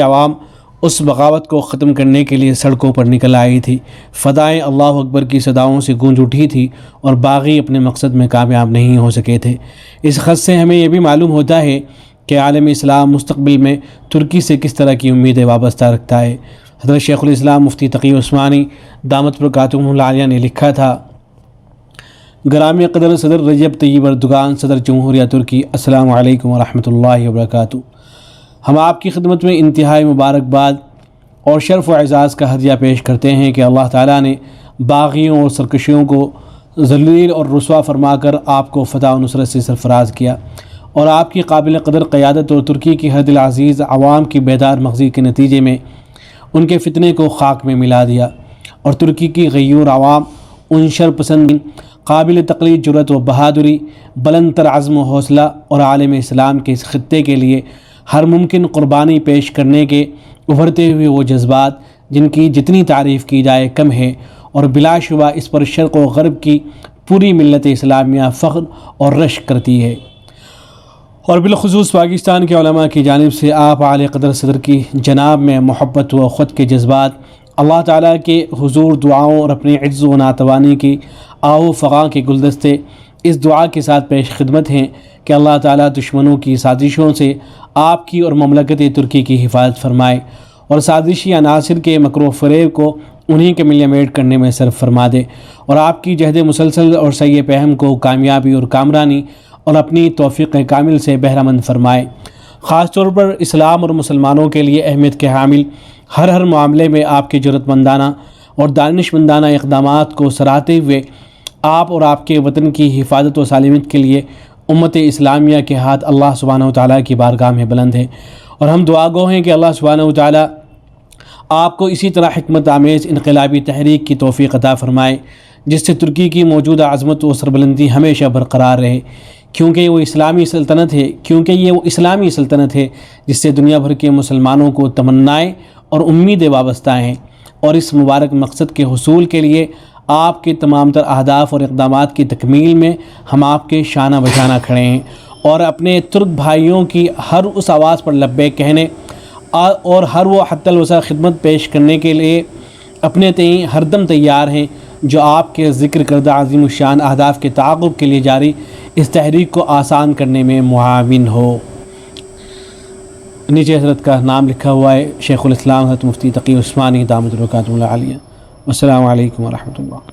عوام اس بغاوت کو ختم کرنے کے لیے سڑکوں پر نکل آئی تھی۔ فدائیں اللہ اکبر کی صداؤں سے گونج اٹھی تھی اور باغی اپنے مقصد میں کامیاب نہیں ہو سکے تھے۔ اس خط سے ہمیں یہ بھی معلوم ہوتا ہے کہ عالم اسلام مستقبل میں ترکی سے کس طرح کی امیدیں وابستہ رکھتا ہے۔ حضرت شیخ الاسلام مفتی تقی عثمانی دامت برکاتہم العالیہ نے لکھا تھا: گرامی قدر صدر رجب طیب اردگان صدر جمہوریہ ترکی، السلام علیکم ورحمۃ اللہ وبرکاتہ۔ ہم آپ کی خدمت میں انتہائی مبارکباد اور شرف و اعزاز کا ہدیہ پیش کرتے ہیں کہ اللہ تعالیٰ نے باغیوں اور سرکشیوں کو ذلیل اور رسوا فرما کر آپ کو فتح و نصرت سے سرفراز کیا، اور آپ کی قابل قدر قیادت اور ترکی کی ہر دل عزیز عوام کی بیدار مغزی کے نتیجے میں ان کے فتنے کو خاک میں ملا دیا، اور ترکی کی غیور عوام ان شر پسند قابل تقلید جرأت و بہادری، بلند تر عزم و حوصلہ اور عالم اسلام کے اس خطے کے لیے ہر ممکن قربانی پیش کرنے کے ابھرتے ہوئے وہ جذبات جن کی جتنی تعریف کی جائے کم ہے، اور بلا شبہ اس پر شرق و غرب کی پوری ملت اسلامیہ فخر اور رشک کرتی ہے، اور بالخصوص پاکستان کے علماء کی جانب سے آپ اعلی قدر صدر کی جناب میں محبت و خود کے جذبات اللہ تعالیٰ کے حضور دعاؤں اور اپنی عجز و ناتوانی کی آہ فغاں کے گلدستے اس دعا کے ساتھ پیش خدمت ہیں کہ اللہ تعالیٰ دشمنوں کی سازشوں سے آپ کی اور مملکت ترکی کی حفاظت فرمائے، اور سازشی عناصر کے مکر و فریب کو انہی کے ملیے میٹ کرنے میں صرف فرما دے، اور آپ کی جہد مسلسل اور سعی پہم کو کامیابی اور کامرانی اور اپنی توفیق کامل سے بہرہ مند فرمائے۔ خاص طور پر اسلام اور مسلمانوں کے لیے اہمیت کے حامل ہر معاملے میں آپ کے جرأت مندانہ اور دانش مندانہ اقدامات کو سراہتے ہوئے آپ اور آپ کے وطن کی حفاظت و سالمیت کے لیے امت اسلامیہ کے ہاتھ اللہ سبحانہ و تعالیٰ کی بارگاہ میں بلند ہے، اور ہم دعا گو ہیں کہ اللہ سبحانہ و تعالیٰ آپ کو اسی طرح حکمت آمیز انقلابی تحریک کی توفیق عطا فرمائے جس سے ترکی کی موجودہ عظمت و سربلندی ہمیشہ برقرار رہے، کیونکہ یہ وہ اسلامی سلطنت ہے جس سے دنیا بھر کے مسلمانوں کو تمنائیں اور امیدیں وابستہ ہیں، اور اس مبارک مقصد کے حصول کے لیے آپ کے تمام تر اہداف اور اقدامات کی تکمیل میں ہم آپ کے شانہ بشانہ کھڑے ہیں، اور اپنے ترک بھائیوں کی ہر اس آواز پر لبیک کہنے اور ہر وہ حتی الوسع خدمت پیش کرنے کے لیے اپنے تئیں ہر دم تیار ہیں جو آپ کے ذکر کردہ عظیم الشان اہداف کے تعاقب کے لیے جاری اس تحریک کو آسان کرنے میں معاون ہو۔ نیچے حضرت کا نام لکھا ہوا ہے، شیخ الاسلام حضرت مفتی تقی عثمانی دامت برکاتہم العالیہ۔ السلام علیکم ورحمۃ اللہ۔